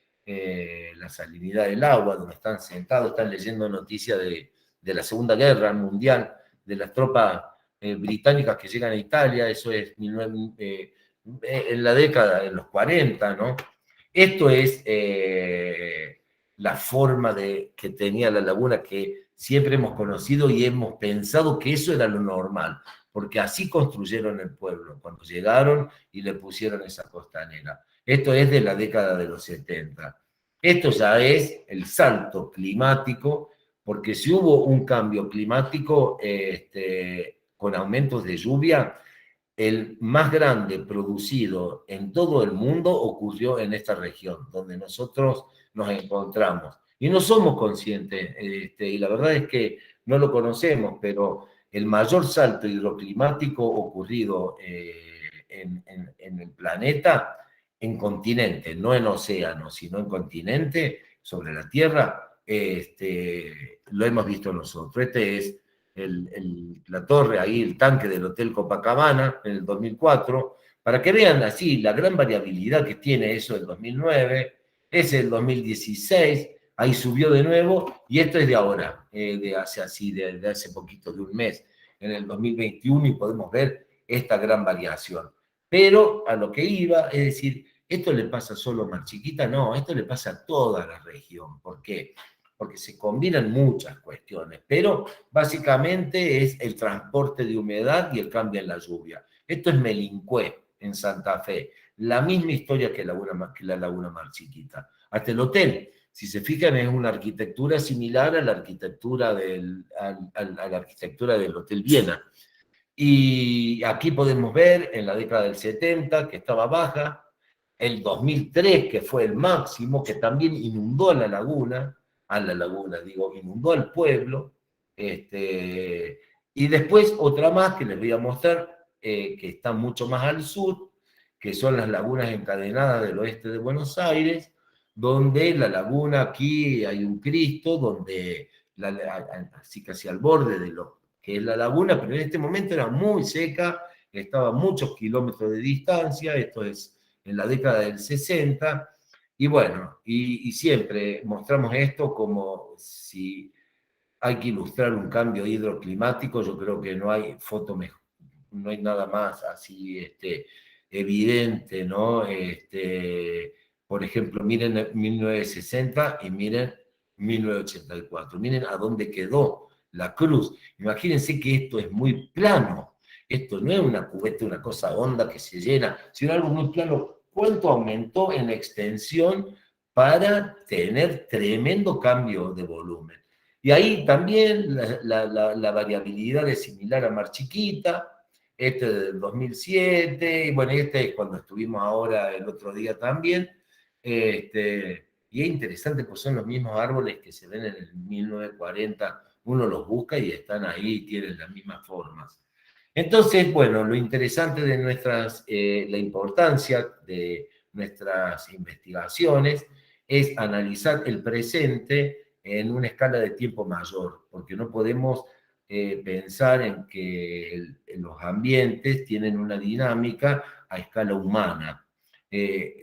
la salinidad del agua, donde están sentados, están leyendo noticias de la Segunda Guerra Mundial, de las tropas británicas que llegan a Italia. Eso es en la década de los 40, ¿no? Esto es la forma que tenía la laguna que siempre hemos conocido y hemos pensado que eso era lo normal, porque así construyeron el pueblo, cuando llegaron y le pusieron esa costanera. Esto es de la década de los 70. Esto ya es el salto climático, porque si hubo un cambio climático con aumentos de lluvia, el más grande producido en todo el mundo ocurrió en esta región, donde nosotros nos encontramos. Y no somos conscientes, y la verdad es que no lo conocemos, pero el mayor salto hidroclimático ocurrido en el planeta, en continente, no en océano, sino en continente, sobre la Tierra, lo hemos visto nosotros. Este es la torre, ahí el tanque del Hotel Copacabana en el 2004, para que vean así la gran variabilidad que tiene eso del 2009, es el 2016, ahí subió de nuevo, y esto es de ahora, de hace poquito, de un mes, en el 2021, y podemos ver esta gran variación. Pero a lo que iba, es decir, ¿esto le pasa solo a Mar Chiquita? No, esto le pasa a toda la región. ¿Por qué? Porque se combinan muchas cuestiones, pero básicamente es el transporte de humedad y el cambio en la lluvia. Esto es Melincué, en Santa Fe, la misma historia que la Laguna Mar Chiquita. Hasta el hotel, si se fijan, es una arquitectura similar a la arquitectura a la arquitectura del Hotel Viena. Y aquí podemos ver en la década del 70, que estaba baja, el 2003, que fue el máximo, que también inundó inundó al pueblo, y después otra más que les voy a mostrar, que está mucho más al sur, que son las lagunas encadenadas del oeste de Buenos Aires, donde la laguna, aquí hay un Cristo, donde así casi al borde de lo que es la laguna, pero en este momento era muy seca, estaba a muchos kilómetros de distancia, esto es en la década del 60, y bueno, y siempre mostramos esto como si hay que ilustrar un cambio hidroclimático. Yo creo que no hay foto mejor, no hay nada más así evidente, ¿no? Por ejemplo, miren 1960 y miren 1984. Miren a dónde quedó la cruz. Imagínense que esto es muy plano. Esto no es una cubeta, una cosa honda que se llena, sino algo muy plano. ¿Cuánto aumentó en extensión para tener tremendo cambio de volumen? Y ahí también la variabilidad es similar a Mar Chiquita, este del 2007, y bueno, este es cuando estuvimos ahora el otro día también, y es interesante, pues son los mismos árboles que se ven en el 1940, uno los busca y están ahí, tienen las mismas formas. Entonces, bueno, lo interesante de la importancia de nuestras investigaciones es analizar el presente en una escala de tiempo mayor, porque no podemos pensar en que los ambientes tienen una dinámica a escala humana,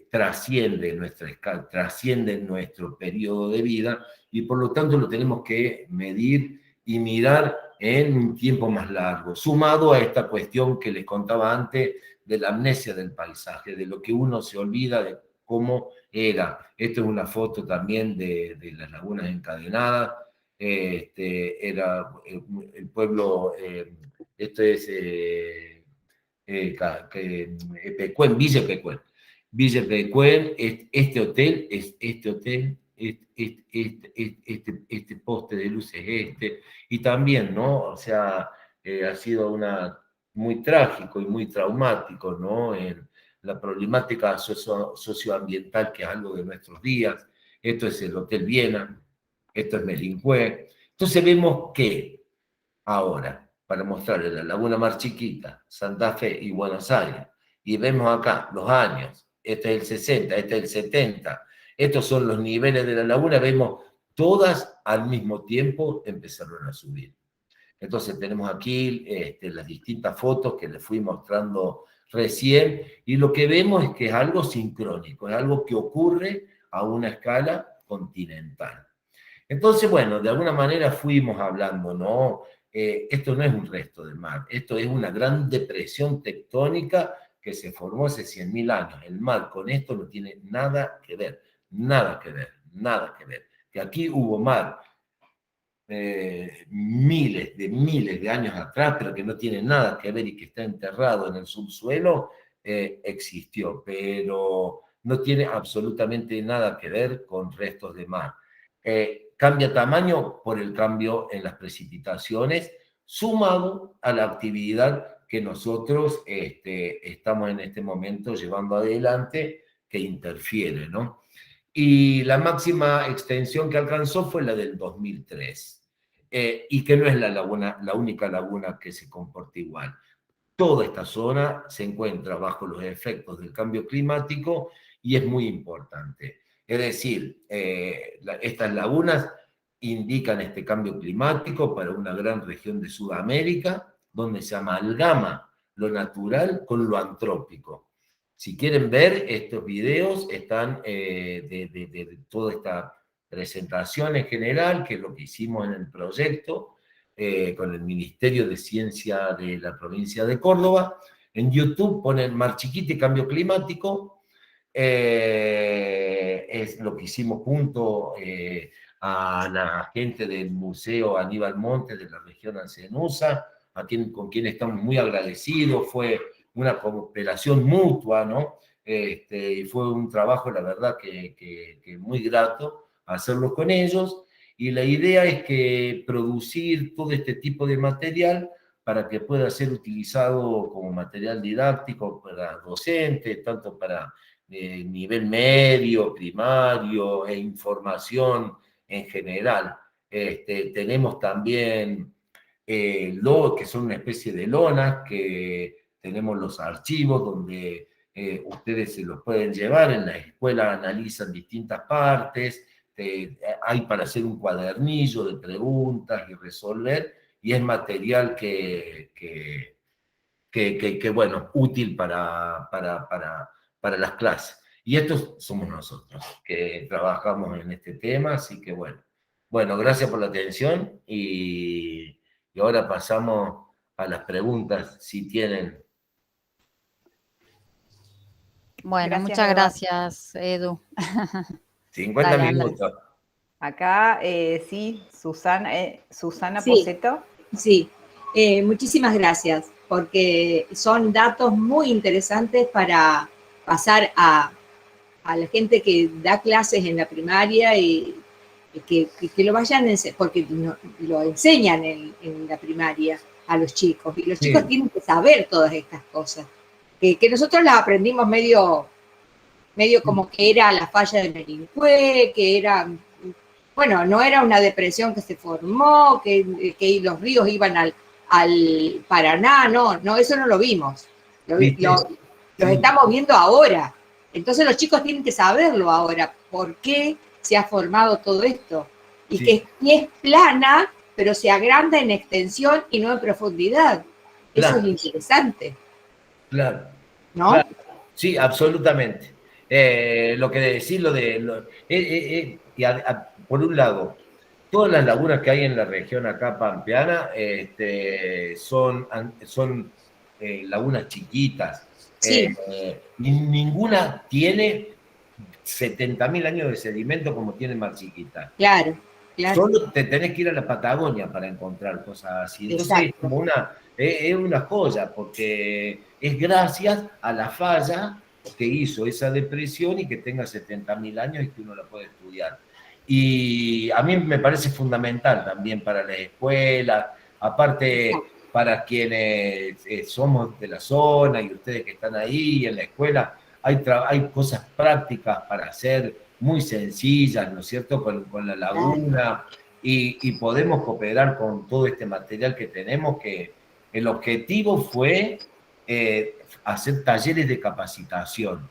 trasciende nuestra escala, trasciende nuestro periodo de vida, y por lo tanto lo tenemos que medir y mirar en un tiempo más largo, sumado a esta cuestión que les contaba antes de la amnesia del paisaje, de lo que uno se olvida de cómo era. Esto es una foto también de las lagunas encadenadas. Era el pueblo, esto es Pecuén, Villa Pecuén. Villa Pecuén, este poste de luz es y también, ¿no? O sea, ha sido muy trágico y muy traumático, ¿no? En la problemática socioambiental, que es algo de nuestros días. Esto es el Hotel Viena, esto es Melincué. Entonces vemos que ahora, para mostrarles la Laguna Mar Chiquita, Santa Fe y Buenos Aires, y vemos acá los años, este es el 60, este es el 70, estos son los niveles de la laguna, vemos todas al mismo tiempo empezaron a subir. Entonces tenemos aquí las distintas fotos que les fui mostrando recién, y lo que vemos es que es algo sincrónico, es algo que ocurre a una escala continental. Entonces, bueno, de alguna manera fuimos hablando, ¿no? Esto no es un resto de mar, esto es una gran depresión tectónica que se formó hace 100.000 años. El mar con esto no tiene nada que ver, nada que ver, nada que ver. Que aquí hubo mar miles de años atrás, pero que no tiene nada que ver y que está enterrado en el subsuelo, existió, pero no tiene absolutamente nada que ver con restos de mar. Cambia tamaño por el cambio en las precipitaciones, sumado a la actividad que nosotros estamos en este momento llevando adelante, que interfiere, ¿no? Y la máxima extensión que alcanzó fue la del 2003. Y que no es la única laguna que se comporta igual. Toda esta zona se encuentra bajo los efectos del cambio climático y es muy importante. Es decir, estas lagunas indican este cambio climático para una gran región de Sudamérica, donde se amalgama lo natural con lo antrópico. Si quieren ver estos videos, están de toda esta presentación en general, que es lo que hicimos en el proyecto, con el Ministerio de Ciencia de la provincia de Córdoba. En YouTube ponen Mar Chiquita y Cambio Climático. Es lo que hicimos junto a la gente del Museo Aníbal Montes de la región Ancenusa, con quien estamos muy agradecidos. Fue una cooperación mutua, ¿no? Y fue un trabajo, la verdad, que muy grato hacerlo con ellos. Y la idea es que producir todo este tipo de material para que pueda ser utilizado como material didáctico para docentes, tanto para nivel medio, primario e información en general. Tenemos también que son una especie de lonas, que tenemos los archivos donde ustedes se los pueden llevar. En la escuela analizan distintas partes, hay para hacer un cuadernillo de preguntas y resolver, y es material bueno, útil para las clases. Y estos somos nosotros, que trabajamos en este tema, así que bueno. Bueno, gracias por la atención y ahora pasamos a las preguntas, si tienen. Bueno, Gracias, muchas Eva. gracias, Edu. 50 Dale, minutos. Acá, sí, Susana Sí. Poceto. Sí, muchísimas gracias, porque son datos muy interesantes para pasar a la gente que da clases en la primaria y que lo vayan, porque lo enseñan en la primaria a los chicos, y los chicos tienen que saber todas estas cosas, que nosotros las aprendimos medio como que era la falla de Merincue, que era... Bueno, no era una depresión que se formó, que los ríos iban al Paraná, no, eso no lo vimos. Los estamos viendo ahora. Entonces los chicos tienen que saberlo ahora, por qué se ha formado todo esto. Y que es plana, pero se agranda en extensión y no en profundidad. Claro. Eso es interesante. Claro. ¿No? Claro. Sí, absolutamente. Lo que decís, por un lado, todas las lagunas que hay en la región acá pampeana son lagunas chiquitas. Sí. Ninguna tiene 70.000 años de sedimento como tiene Mar Chiquita. Claro, claro. Solo te tenés que ir a la Patagonia para encontrar cosas así. Entonces es como una joya, porque es gracias a la falla que hizo esa depresión y que tenga 70.000 años y que uno la puede estudiar. Y a mí me parece fundamental también para las escuelas, aparte para quienes somos de la zona y ustedes que están ahí en la escuela, hay cosas prácticas para hacer muy sencillas, ¿no es cierto?, con la laguna, y podemos cooperar con todo este material que tenemos, que el objetivo fue hacer talleres de capacitación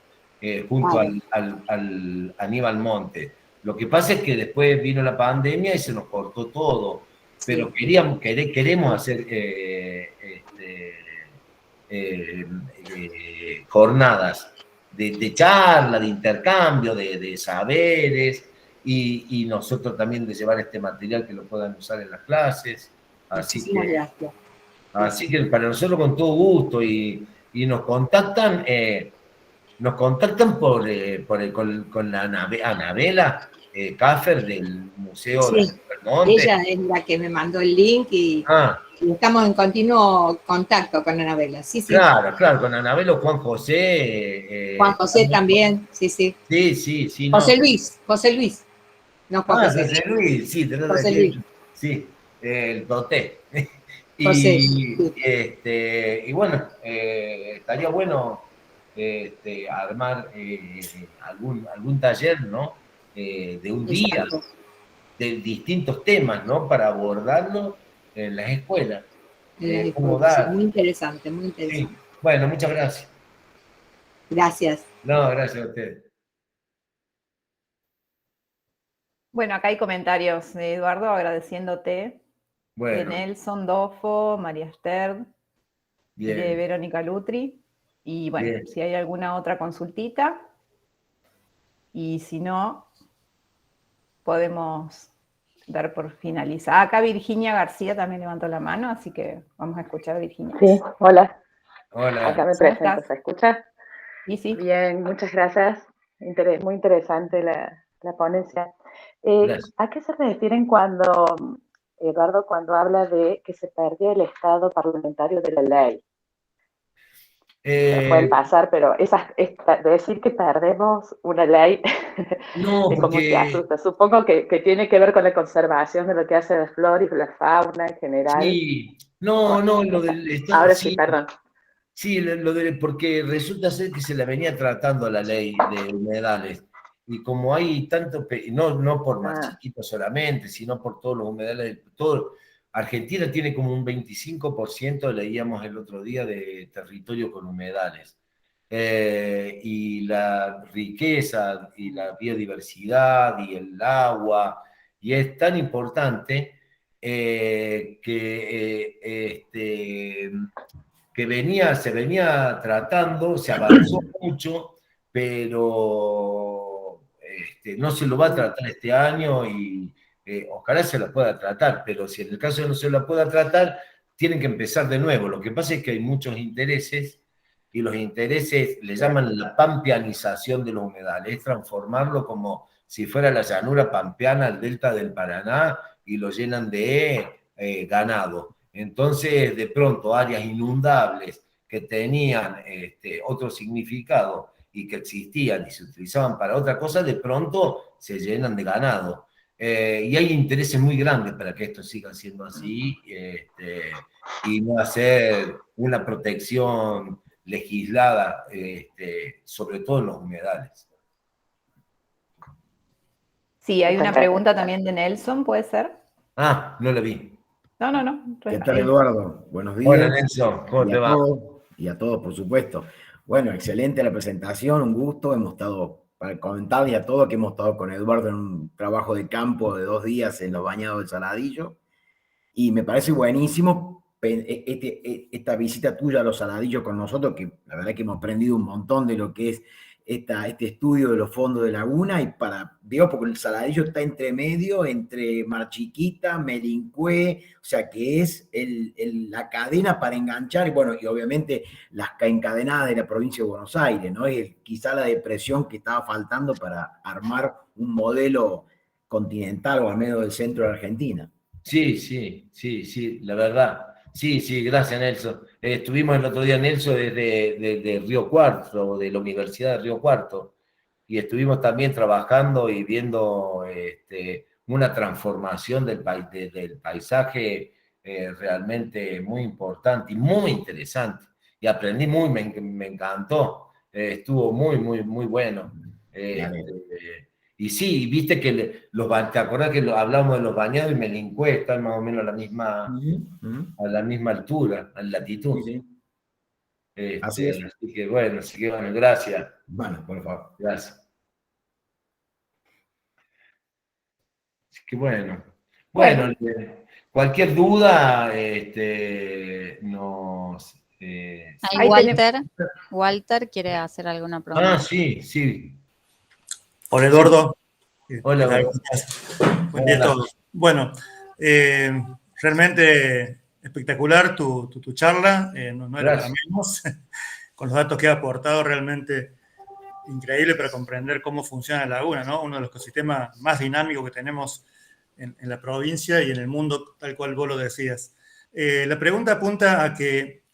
junto al Aníbal Montes. Lo que pasa es que después vino la pandemia y se nos cortó todo, pero queremos hacer jornadas de charla, de intercambio, de saberes, y nosotros también de llevar este material que lo puedan usar en las clases. Así que para nosotros con todo gusto, y y nos contactan con la Anabela Caffer del Museo de Sí, Belmonte. ella es la que me mandó el link y estamos en continuo contacto con Anabela. Sí, sí. Claro, con Anabela o Juan José. Juan José también, sí, sí. Sí, José no. Luis, no Juan José. José Luis, sí, tenés José que Luis. sí, el Toté. José. Y bueno, estaría bueno armar algún taller, ¿no? De un día, Exacto. de distintos temas, ¿no? Para abordarlo en las escuelas. En las Cómo escuelas, sí, dar. muy interesante, muy Sí. interesante. Bueno, muchas gracias. Gracias. No, gracias a ustedes. Bueno, acá hay comentarios de Eduardo agradeciéndote, de Bueno, Nelson Dofo, María Esther, de bien, Verónica Lutri. Y bueno, bien. si hay alguna otra consultita, y si no, podemos dar por finalizada. Acá Virginia García también levantó la mano, así que vamos a escuchar a Virginia. Sí, hola. Hola. Acá me ¿Cómo presento, estás? ¿se escucha? Sí, sí. Bien, muchas gracias. Muy interesante la ponencia. Gracias. ¿A qué se refieren Eduardo, cuando habla de que se perdió el estado parlamentario de la ley? Pueden pasar, pero decir que perdemos una ley No, es como que porque asusta. Supongo que tiene que ver con la conservación de lo que hace la flora y la fauna en general. sí, no, lo del Estado, Ahora sí, sí, perdón. sí, porque resulta ser que se la venía tratando la ley de humedales. Y como hay tanto, no por Mar Chiquito solamente, sino por todos los humedales, Argentina tiene como un 25%, leíamos el otro día, de territorio con humedales. Y la riqueza y la biodiversidad y el agua, y es tan importante que se venía tratando, se avanzó mucho, pero no se lo va a tratar este año y ojalá se la pueda tratar, pero si en el caso de no se la pueda tratar, tienen que empezar de nuevo. Lo que pasa es que hay muchos intereses y los intereses le llaman la pampeanización de los humedales, es transformarlo como si fuera la llanura pampeana, el delta del Paraná, y lo llenan de ganado. Entonces, de pronto, áreas inundables que tenían otro significado y que existían y se utilizaban para otra cosa, de pronto se llenan de ganado. Y hay intereses muy grandes para que esto siga siendo así y no hacer una protección legislada, sobre todo en los humedales. Sí, hay una pregunta también de Nelson, ¿puede ser? Ah, no la vi. No. ¿Qué tal, Eduardo? Buenos días. Hola, Nelson, ¿cómo te va? Y a todos, por supuesto. Bueno, excelente la presentación, un gusto. Hemos estado, para comentarles a todos que hemos estado con Eduardo en un trabajo de campo de 2 días en los bañados del Saladillo. Y me parece buenísimo esta visita tuya a los Saladillos con nosotros, que la verdad que hemos aprendido un montón de lo que es este estudio de los fondos de laguna, y porque el Saladillo está entre medio, entre Mar Chiquita, Melincue, o sea que es la cadena para enganchar, y bueno, y obviamente las encadenadas de la provincia de Buenos Aires, ¿no? Es quizá la depresión que estaba faltando para armar un modelo continental o al menos del centro de Argentina. Sí, la verdad. Sí, gracias, Nelson. Estuvimos el otro día, Nelson, desde Río Cuarto, de la Universidad de Río Cuarto, y estuvimos también trabajando y viendo una transformación del paisaje realmente muy importante y muy interesante. Y aprendí me encantó. Estuvo muy bueno. Y sí, viste que ¿te acordás que hablamos de los bañados y Melincue están más o menos a la misma altura, en latitud? Sí. Así es. Así que bueno, gracias. Bueno, por favor. Gracias. Así que bueno, cualquier duda, nos... Walter quiere hacer alguna pregunta. Ah, sí. Hola, Eduardo. Hola, buen día a todos. Bueno, realmente espectacular tu charla, no era para menos. con los datos que ha aportado, realmente increíble para comprender cómo funciona la laguna, ¿no? Uno de los ecosistemas más dinámicos que tenemos en la provincia y en el mundo, tal cual vos lo decías. La pregunta apunta a que,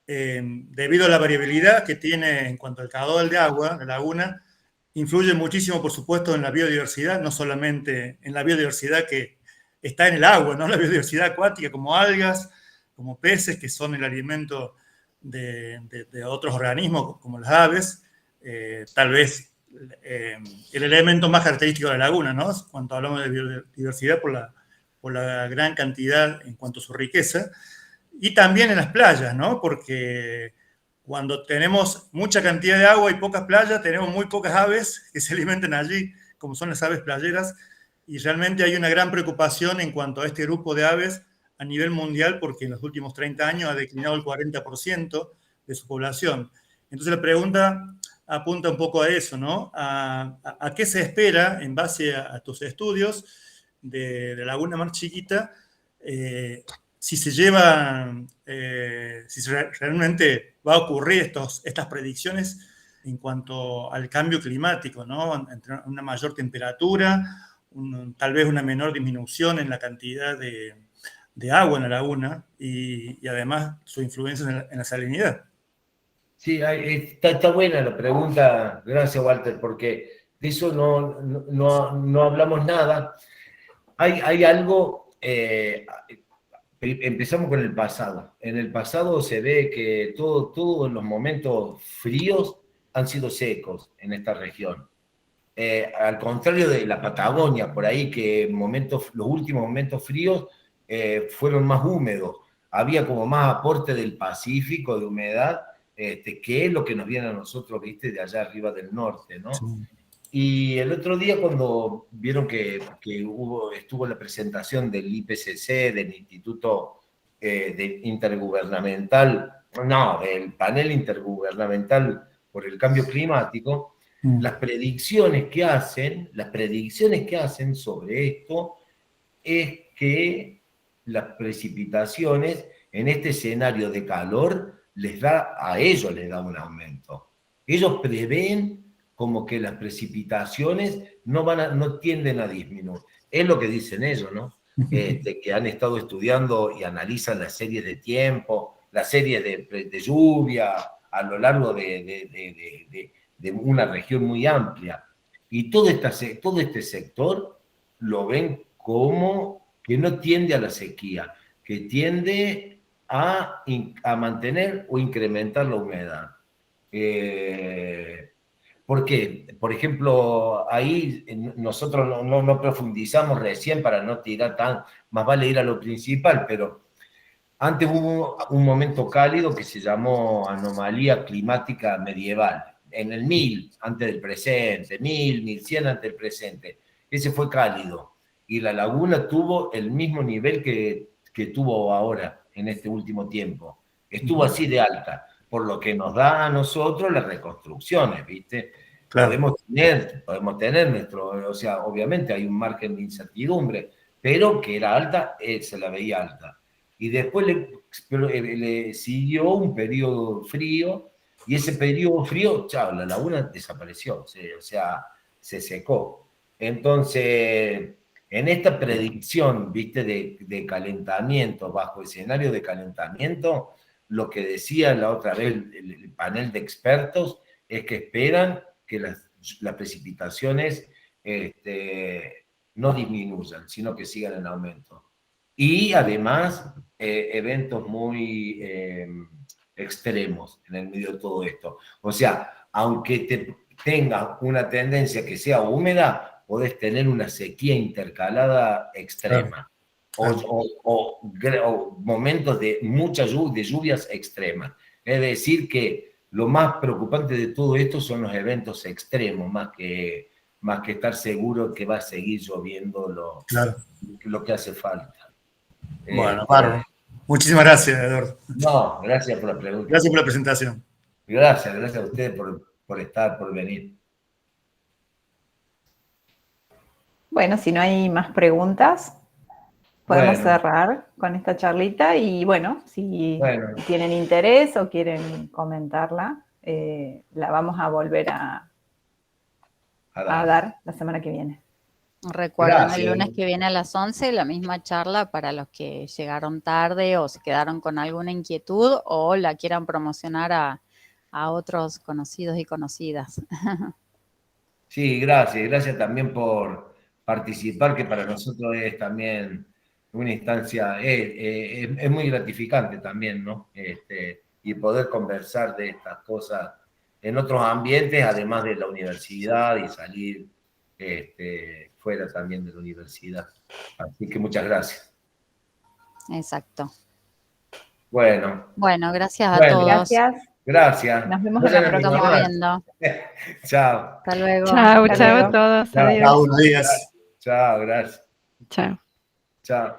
debido a la variabilidad que tiene en cuanto al caudal de agua, la laguna, influye muchísimo, por supuesto, en la biodiversidad, no solamente en la biodiversidad que está en el agua, ¿no? La biodiversidad acuática, como algas, como peces, que son el alimento de otros organismos, como las aves, tal vez el elemento más característico de la laguna, ¿no? Cuando hablamos de biodiversidad por la gran cantidad en cuanto a su riqueza, y también en las playas, ¿no? Porque cuando tenemos mucha cantidad de agua y pocas playas, tenemos muy pocas aves que se alimentan allí, como son las aves playeras, y realmente hay una gran preocupación en cuanto a este grupo de aves a nivel mundial, porque en los últimos 30 años ha declinado el 40% de su población. Entonces la pregunta apunta un poco a eso, ¿no? A qué se espera en base a tus estudios de la laguna más chiquita, si se llevan, si realmente va a ocurrir estas predicciones en cuanto al cambio climático, ¿no? Entre una mayor temperatura, tal vez una menor disminución en la cantidad de agua en la laguna y además su influencia en la salinidad. Sí, está buena la pregunta, gracias Walter, porque de eso no hablamos nada. Hay algo, empezamos con el pasado. En el pasado se ve que todos los momentos fríos han sido secos en esta región. Al contrario de la Patagonia, por ahí que los últimos momentos fríos fueron más húmedos. Había como más aporte del Pacífico, de humedad, que es lo que nos viene a nosotros, viste, de allá arriba del norte, ¿no? Sí. Y el otro día cuando vieron que estuvo la presentación del IPCC, del Instituto Intergubernamental, del Panel Intergubernamental por el Cambio Climático, las predicciones que hacen sobre esto es que las precipitaciones en este escenario de calor a ellos les da un aumento. Ellos prevén como que las precipitaciones no tienden a disminuir. Es lo que dicen ellos, ¿no? Que han estado estudiando y analizan las series de tiempo, las series de lluvia a lo largo de una región muy amplia. Y todo este sector lo ven como que no tiende a la sequía, que tiende a mantener o incrementar la humedad. ¿Por qué? Por ejemplo, ahí nosotros no profundizamos recién para no tirar más vale ir a lo principal, pero antes hubo un momento cálido que se llamó anomalía climática medieval, en el 1000 antes del presente, 1100 antes del presente. Ese fue cálido y la laguna tuvo el mismo nivel que tuvo ahora en este último tiempo. Estuvo así de alta, por lo que nos da a nosotros las reconstrucciones, ¿viste? Claro. Podemos tener nuestro, o sea, obviamente hay un margen de incertidumbre, pero que era alta, se la veía alta. Y después le siguió un periodo frío, y ese periodo frío, chao, la laguna desapareció, o sea, se secó. Entonces, en esta predicción, viste, de calentamiento, bajo escenario de calentamiento, lo que decía la otra vez el panel de expertos es que esperan que las precipitaciones no disminuyan, sino que sigan en aumento. Y además, eventos muy extremos en el medio de todo esto. O sea, aunque tenga una tendencia que sea húmeda, podés tener una sequía intercalada extrema. O momentos de lluvias extremas. Es decir, que lo más preocupante de todo esto son los eventos extremos, más que estar seguro que va a seguir lloviendo lo que hace falta. Bueno, Pablo, muchísimas gracias, Eduardo. No, gracias por la pregunta. Gracias por la presentación. Gracias a ustedes por venir. Bueno, si no hay más preguntas, podemos cerrar con esta charlita y bueno, si tienen interés o quieren comentarla, la vamos a volver a dar la semana que viene. Recuerden, Gracias. el lunes que viene a las 11, la misma charla para los que llegaron tarde o se quedaron con alguna inquietud o la quieran promocionar a otros conocidos y conocidas. Sí, gracias. Gracias también por participar, que para nosotros es también una instancia, es muy gratificante también, ¿no? Y poder conversar de estas cosas en otros ambientes, además de la universidad, y salir fuera también de la universidad. Así que muchas gracias. Exacto. Bueno, Bueno, gracias a Bueno, todos. Gracias. gracias. Nos vemos Vayan en la a próxima. Estamos recordar. viendo. Chao. Hasta luego. Chao, Hasta chao a luego. todos. Chao. Adiós. Chao, buenos días. Chao, gracias. Chao. Chao.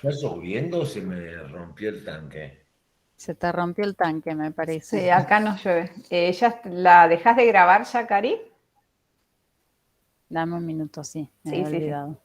¿Está lloviendo o se me rompió el tanque? Se te rompió el tanque, me parece. Sí, acá no llueve. ¿Ya la dejás de grabar ya, Cari? Dame un minuto, sí, me Sí, había sí, sí. olvidado.